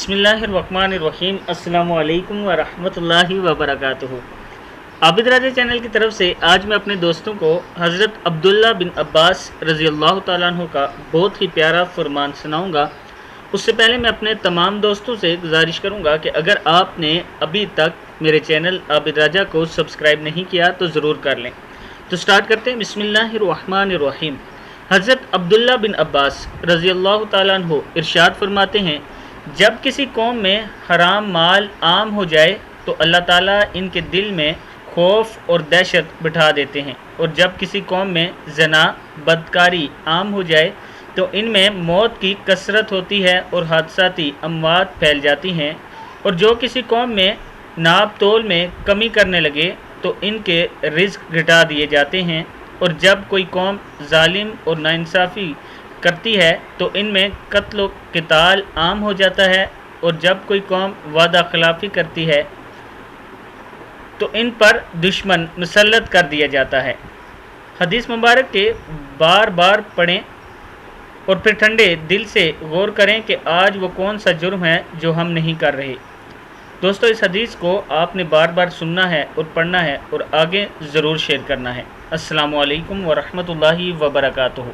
बिस्मिल्लाहिर्रहमानिर्रहीम। अस्सलामु अलैकुम वरहमतुल्लाहि वबरकातुहू। आबिद राजा चैनल की तरफ से आज मैं अपने दोस्तों को हज़रत अब्दुल्ला बिन अब्बास रज़ी अल्लाह तआला अन्हु का बहुत ही प्यारा फरमान सुनाऊंगा। उससे पहले मैं अपने तमाम दोस्तों से गुजारिश करूंगा कि अगर आपने अभी तक मेरे चैनल आबिद राजा को सब्सक्राइब नहीं किया तो ज़रूर कर लें। तो स्टार्ट करते हैं। बिस्मिल्लाहिर्रहमानिर्रहीम। हज़रत अब्दुल्ला बिन अब्बास रज़ी अल्लाह तआला अन्हु इरशाद फरमाते हैं, जब किसी कौम में हराम माल आम हो जाए तो अल्लाह ताला इनके दिल में खौफ और दहशत बिठा देते हैं, और जब किसी कौम में ज़ना बदकारी आम हो जाए तो इनमें मौत की कसरत होती है और हादसाती अमवात फैल जाती हैं, और जो किसी कौम में नाप तोल में कमी करने लगे तो इनके रिज़्क घटा दिए जाते हैं, और जब कोई कौम जालिम और नाइंसाफ़ी करती है तो इनमें कत्ल व क़िताल आम हो जाता है, और जब कोई कौम वादा खिलाफ़ी करती है तो इन पर दुश्मन मुसल्लत कर दिया जाता है। हदीस मुबारक के बार बार पढ़ें और फिर ठंडे दिल से गौर करें कि आज वो कौन सा जुर्म है जो हम नहीं कर रहे। दोस्तों, इस हदीस को आपने बार बार सुनना है और पढ़ना है और आगे ज़रूर शेयर करना है। अस्सलामु अलैकुम वरहमतुल्लाहि वबरकातुहू।